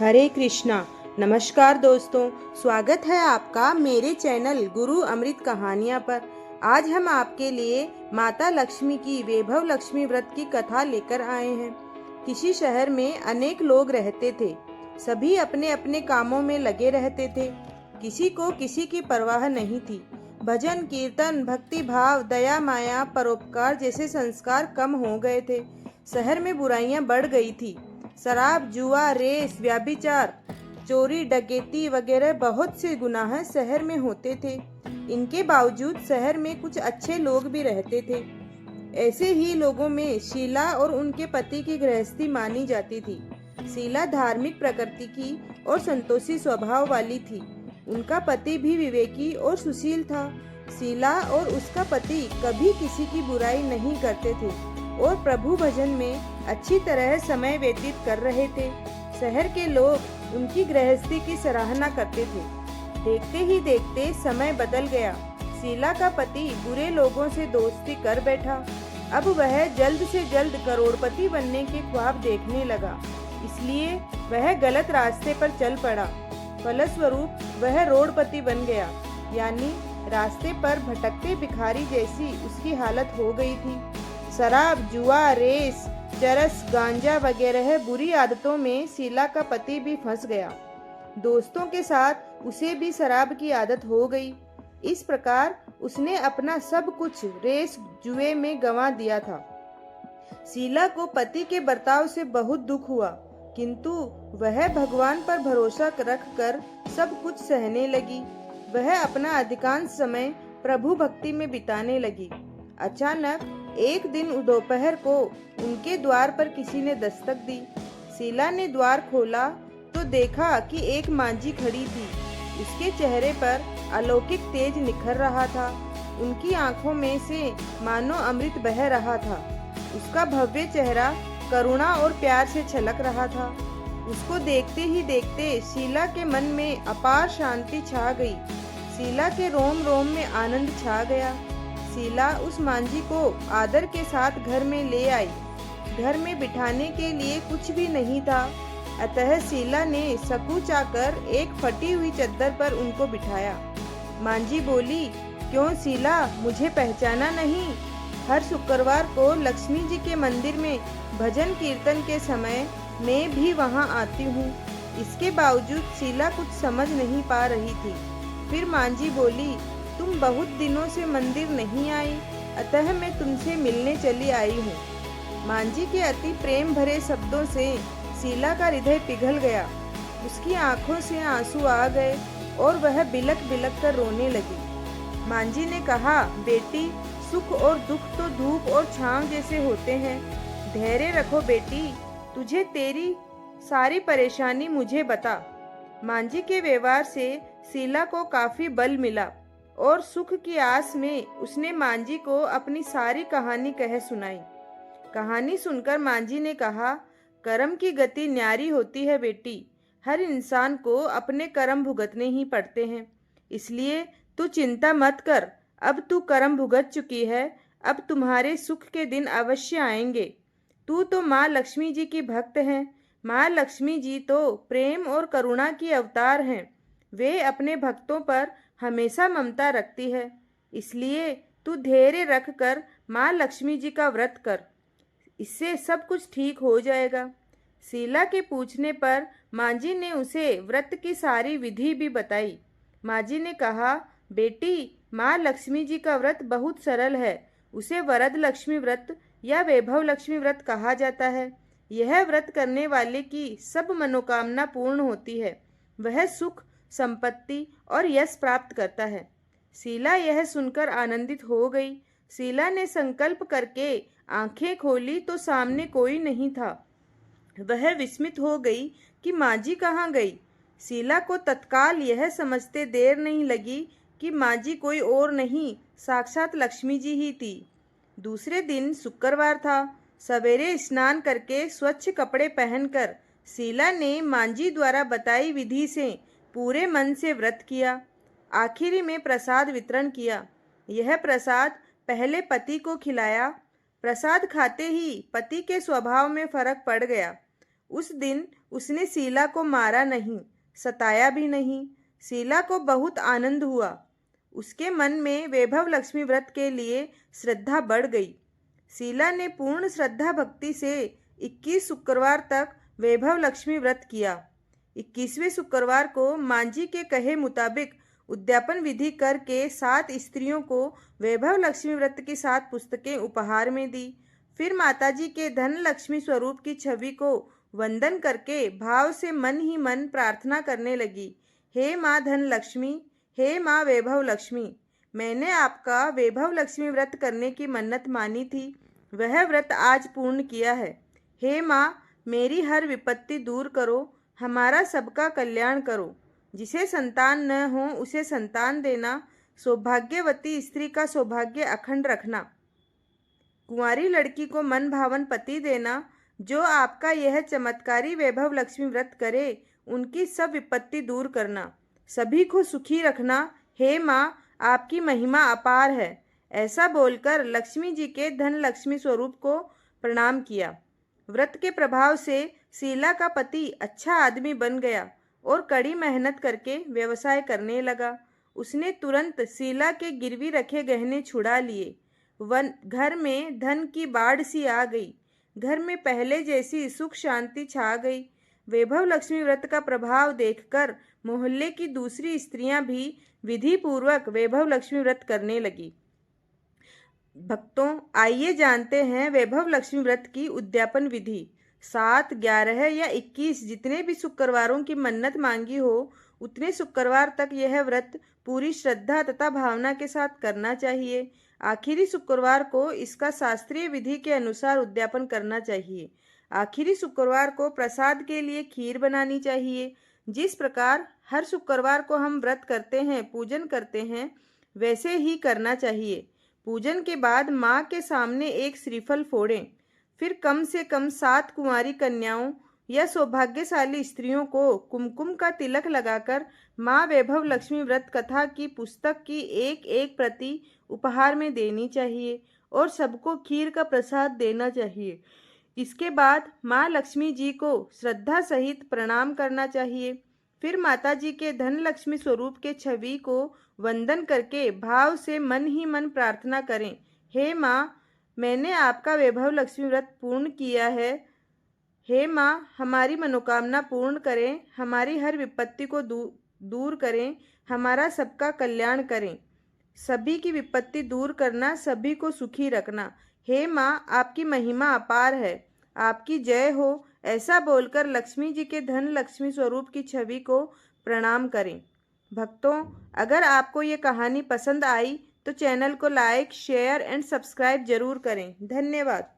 हरे कृष्णा। नमस्कार दोस्तों, स्वागत है आपका मेरे चैनल गुरु अमृत कहानियाँ पर। आज हम आपके लिए माता लक्ष्मी की वैभव लक्ष्मी व्रत की कथा लेकर आए हैं। किसी शहर में अनेक लोग रहते थे। सभी अपने अपने कामों में लगे रहते थे। किसी को किसी की परवाह नहीं थी। भजन कीर्तन, भक्ति भाव, दया माया, परोपकार जैसे संस्कार कम हो गए थे। शहर में बुराइयां बढ़ गई थी। शराब, जुआ, रेस, व्यभिचार, चोरी, डकैती वगैरह बहुत से गुनाह शहर में होते थे। इनके बावजूद शहर में कुछ अच्छे लोग भी रहते थे। ऐसे ही लोगों में शीला और उनके पति की गृहस्थी मानी जाती थी। शीला धार्मिक प्रकृति की और संतोषी स्वभाव वाली थी। उनका पति भी विवेकी और सुशील था। शीला और उसका पति कभी किसी की बुराई नहीं करते थे और प्रभु भजन में अच्छी तरह समय व्यतीत कर रहे थे। शहर के लोग उनकी गृहस्थी की सराहना करते थे। देखते ही देखते समय बदल गया। शीला का पति बुरे लोगों से दोस्ती कर बैठा। अब वह जल्द से जल्द करोड़पति बनने के ख्वाब देखने लगा, इसलिए वह गलत रास्ते पर चल पड़ा। फलस्वरूप वह रोडपति बन गया, यानी रास्ते पर भटकते भिखारी जैसी उसकी हालत हो गई थी। शराब, जुआ, रेस, चरस, गांजा वगैरह बुरी आदतों में शीला का पति भी फंस गया। दोस्तों के साथ उसे भी शराब की आदत हो गई। इस प्रकार उसने अपना सब कुछ रेस जुए में गंवा दिया था। शीला को पति के बर्ताव से बहुत दुख हुआ, किंतु वह भगवान पर भरोसा रखकर सब कुछ सहने लगी। वह अपना अधिकांश समय प्रभु भक्ति में बिताने लगी। अचानक एक दिन दोपहर को उनके द्वार पर किसी ने दस्तक दी। शीला ने द्वार खोला तो देखा कि एक मांझी खड़ी थी। उसके चेहरे पर अलौकिक तेज निखर रहा था। उनकी आंखों में से मानो अमृत बह रहा था। उसका भव्य चेहरा करुणा और प्यार से छलक रहा था। उसको देखते ही देखते शीला के मन में अपार शांति छा गई। शीला के रोम रोम में आनंद छा गया। शीला उस मांझी को आदर के साथ घर में ले आई। घर में बिठाने के लिए कुछ भी नहीं था, अतः शीला ने सकुचाकर एक फटी हुई चद्दर पर उनको बिठाया। मांझी बोली, क्यों शीला, मुझे पहचाना नहीं? हर शुक्रवार को लक्ष्मी जी के मंदिर में भजन कीर्तन के समय मैं भी वहां आती हूँ। इसके बावजूद शीला कुछ समझ नहीं पा रही थी। फिर मांझी बोली, तुम बहुत दिनों से मंदिर नहीं आई, अतः मैं तुमसे मिलने चली आई हूँ। मांझी के अति प्रेम भरे शब्दों से शीला का हृदय पिघल गया। उसकी आंखों से आंसू आ गए और वह बिलक बिलक कर रोने लगी। मांझी ने कहा, बेटी, सुख और दुख तो धूप और छांव जैसे होते हैं। धैर्य रखो बेटी, तुझे तेरी सारी परेशानी मुझे बता। मांझी के व्यवहार से शीला को काफी बल मिला और सुख की आस में उसने मांझी को अपनी सारी कहानी कह सुनाई। कहानी सुनकर मांझी ने कहा, कर्म की गति न्यारी होती है बेटी। हर इंसान को अपने कर्म भुगतने ही पड़ते हैं, इसलिए तू चिंता मत कर। अब तू कर्म भुगत चुकी है, अब तुम्हारे सुख के दिन अवश्य आएंगे। तू तो माँ लक्ष्मी जी की भक्त है। माँ लक्ष्मी जी तो प्रेम और करुणा की अवतार हैं। वे अपने भक्तों पर हमेशा ममता रखती है, इसलिए तू धैर्य रख कर माँ लक्ष्मी जी का व्रत कर, इससे सब कुछ ठीक हो जाएगा। शीला के पूछने पर मांझी ने उसे व्रत की सारी विधि भी बताई। मांझी ने कहा, बेटी, माँ लक्ष्मी जी का व्रत बहुत सरल है। उसे वरद लक्ष्मी व्रत या वैभव लक्ष्मी व्रत कहा जाता है। यह व्रत करने वाले की सब मनोकामना पूर्ण होती है। वह सुख, संपत्ति और यश प्राप्त करता है। शीला यह सुनकर आनंदित हो गई। शीला ने संकल्प करके आंखें खोली तो सामने कोई नहीं था। वह विस्मित हो गई कि मांझी कहाँ गई। शीला को तत्काल यह समझते देर नहीं लगी कि मांझी कोई और नहीं, साक्षात लक्ष्मी जी ही थी। दूसरे दिन शुक्रवार था। सवेरे स्नान करके स्वच्छ कपड़े पहनकर शीला ने मांझी द्वारा बताई विधि से पूरे मन से व्रत किया। आखिरी में प्रसाद वितरण किया। यह प्रसाद पहले पति को खिलाया। प्रसाद खाते ही पति के स्वभाव में फर्क पड़ गया। उस दिन उसने शीला को मारा नहीं, सताया भी नहीं। शीला को बहुत आनंद हुआ। उसके मन में वैभव लक्ष्मी व्रत के लिए श्रद्धा बढ़ गई। शीला ने पूर्ण श्रद्धा भक्ति से 21 शुक्रवार तक वैभव लक्ष्मी व्रत किया। 21वें शुक्रवार को मांझी के कहे मुताबिक उद्यापन विधि करके 7 स्त्रियों को वैभव लक्ष्मी व्रत की 7 पुस्तकें उपहार में दी। फिर माताजी के धन लक्ष्मी स्वरूप की छवि को वंदन करके भाव से मन ही मन प्रार्थना करने लगी, हे माँ धन लक्ष्मी, हे माँ वैभव लक्ष्मी, मैंने आपका वैभव लक्ष्मी व्रत करने की मन्नत मानी थी, वह व्रत आज पूर्ण किया है। हे माँ, मेरी हर विपत्ति दूर करो, हमारा सबका कल्याण करो। जिसे संतान न हो उसे संतान देना, सौभाग्यवती स्त्री का सौभाग्य अखंड रखना, कुंवारी लड़की को मन भावन पति देना। जो आपका यह चमत्कारी वैभव लक्ष्मी व्रत करे उनकी सब विपत्ति दूर करना, सभी को सुखी रखना। हे माँ, आपकी महिमा अपार है। ऐसा बोलकर लक्ष्मी जी के धन लक्ष्मी स्वरूप को प्रणाम किया। व्रत के प्रभाव से शीला का पति अच्छा आदमी बन गया और कड़ी मेहनत करके व्यवसाय करने लगा। उसने तुरंत शीला के गिरवी रखे गहने छुड़ा लिए। घर में धन की बाढ़ सी आ गई। घर में पहले जैसी सुख शांति छा गई। वैभव लक्ष्मी व्रत का प्रभाव देखकर मोहल्ले की दूसरी स्त्रियां भी विधि पूर्वक वैभव लक्ष्मी व्रत करने लगी। भक्तों, आइए जानते हैं वैभव लक्ष्मी व्रत की उद्यापन विधि। 7, 11 या 21 जितने भी शुक्रवारों की मन्नत मांगी हो उतने शुक्रवार तक यह व्रत पूरी श्रद्धा तथा भावना के साथ करना चाहिए। आखिरी शुक्रवार को इसका शास्त्रीय विधि के अनुसार उद्यापन करना चाहिए। आखिरी शुक्रवार को प्रसाद के लिए खीर बनानी चाहिए। जिस प्रकार हर शुक्रवार को हम व्रत करते हैं, पूजन करते हैं, वैसे ही करना चाहिए। पूजन के बाद माँ के सामने एक श्रीफल फोड़ें। फिर कम से कम 7 कुंवारी कन्याओं या सौभाग्यशाली स्त्रियों को कुमकुम का तिलक लगाकर माँ वैभव लक्ष्मी व्रत कथा की पुस्तक की एक एक प्रति उपहार में देनी चाहिए और सबको खीर का प्रसाद देना चाहिए। इसके बाद माँ लक्ष्मी जी को श्रद्धा सहित प्रणाम करना चाहिए। फिर माता जी के धन लक्ष्मी स्वरूप के छवि को वंदन करके भाव से मन ही मन प्रार्थना करें, हे माँ, मैंने आपका वैभव लक्ष्मी व्रत पूर्ण किया है। हे माँ, हमारी मनोकामना पूर्ण करें, हमारी हर विपत्ति को दूर करें, हमारा सबका कल्याण करें, सभी की विपत्ति दूर करना, सभी को सुखी रखना। हे माँ, आपकी महिमा अपार है, आपकी जय हो। ऐसा बोलकर लक्ष्मी जी के धन लक्ष्मी स्वरूप की छवि को प्रणाम करें। भक्तों, अगर आपको ये कहानी पसंद आई तो चैनल को लाइक, शेयर एंड सब्सक्राइब जरूर करें। धन्यवाद।